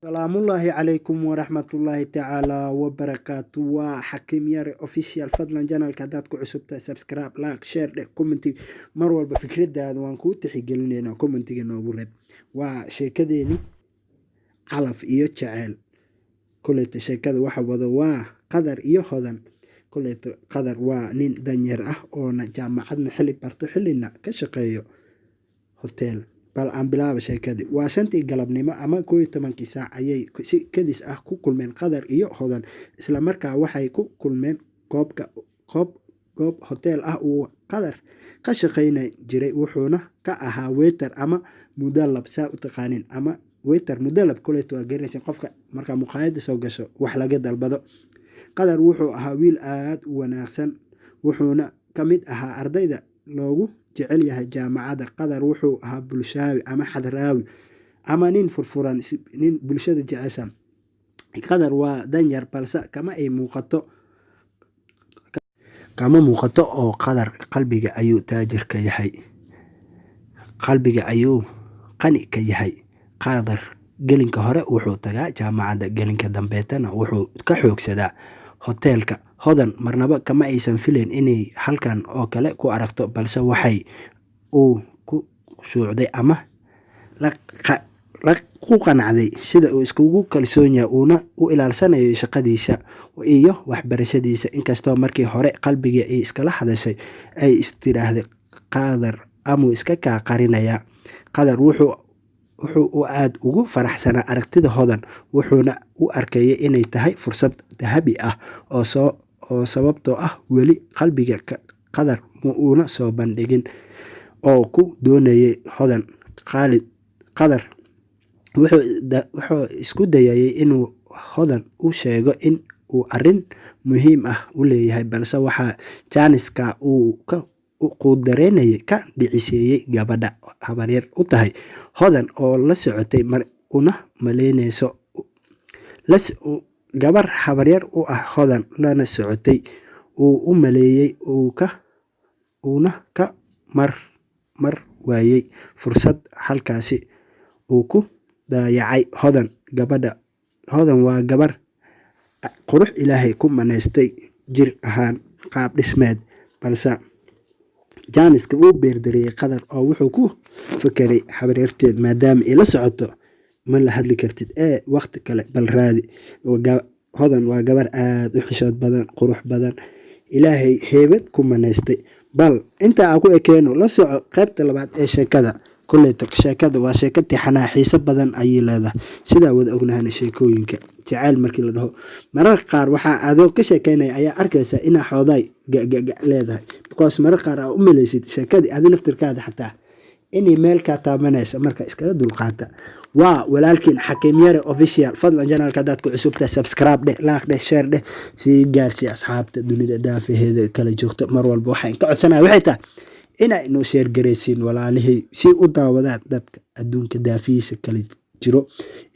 السلام الله عليكم ورحمة الله تعالى وبركاته. وحكيم ياري اوفيشال فضلا جانال كادات كعسبتا سبسكرايب لايك شير كومنتي مر والبا فكرة وان كو تحيقلنينا كومنتي نوغو ريب وشيكاديني علف iyo jacayl kuleeta sheekada waxa wada waa qadar iyo hodan kuleeta qadar waa nin danyar ah oo jaamacadna xili barto xilina ka shaqeeyo hotel bal aan bilaabo sheekadii waa shantii galabnimo ama 11 saac ayay si kadis ah ku kulmeen qadar iyo hodan isla markaa waxay ku kulmeen goob hotel ah oo qadar ka shaqeynay jiray wuxuuna ka ahaa waiter ama mudallab saa u taqaanin ama waiter mudallab kuleeto waa garanaysan qofka marka muqaayada soo gasho wax laga dalbado qadar wuxuu ahaa wiil aad u wanaagsan wuxuuna kamid ahaa ardayda loogu jecel yahay jaamacada qadar wuxuu ahaa bulshaawi ama xadraawi ama nin furfuran nin bulshada jeceshan qadar waa danyar balse kama muuqato oo qadar qalbiga ayuu taajir ka yahay qalbiga ayuu qani ka yahay qadar gelinka hore wuxuu tagaa jaamacada gelinka dambeetana wuxuu ka xoogsadaa hotelka hodan marnaba kama aysan fileen inay halkan oo kale ku aragto balse waxay uu ku shuucday ama la ku qanacday sida uu iskugu kalsoon yahay uuna u ilaalsanayo shaqadiisa iyo waxbarashadiisa inkastoo markii hore qalbiga ay iskala hadashay ay istiraahday qadar amu iska ka qarinaya qadar wuxuu aad ugu faraxsanaa aragtida hodan wuxuuna u arkayay inay tahay fursad dahabi ah oo sababtoo ah weli qalbiga qadar ma uuna soo bandhigin oo ku doonayay hodan qadar wuxuu isku dayay inuu hodan u sheego in uu arin muhiim ah u leeyahay balse waxa jaaniska uu ku dareenayay ka dhiciseeyay gabadha habaryar u tahay hodan oo la socotay una maleynayso gabar habaryar u ah hodan lana socotay uu u maleeyay uuna ka mar waayay fursad halkaasi uu ku dayacay hodan waa gabar qurux ilaahay ku maneystay jir ahaan qaab dhismeed balse jaaniska uu beerdariyay qadar oo wuxuu ku fakeray habaryarteed maadaama ay la socoto ma la hadli kartid waqti kale bal raadi hodan waa gabar aad u xishood badan qurux badan ilaahay heebad ku maneystay bal inta aan ku ekeeno la soco qaybta labaad ee sheekada kuleeto sheekada waa sheeko tixanaa xiiso badan ayay leedahay sida wada ognahay sheekooyinka jacayl markii la dhaho marar qaar waxa aadoo ka sheekeynay ayaa arkaysa ina xooday leedahay because marar qaar u maleysid sheekadii aad naftirkaada xataa inay meel ka taabanaysa marka iskaga dulqaata waa walaalkiin xakiim yare official fadlan janaalka dad ku cusubta subscribe like share si gaarsi asxaabta dunida daafaheeda kala joogto mar walba waxaan ka codsanahay waxay tahay inay noo share gareysiin walaalihii si u daawadaan dadka adduunka daafihiisa kala jiro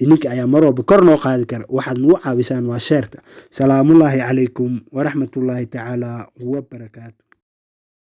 idinka ayaa mar walba kor noo qaadi kara waxaad nagu caawisaan waa sheerta salaamullaahi calaykum waraxmatullaahi tacaala wabarakaatu.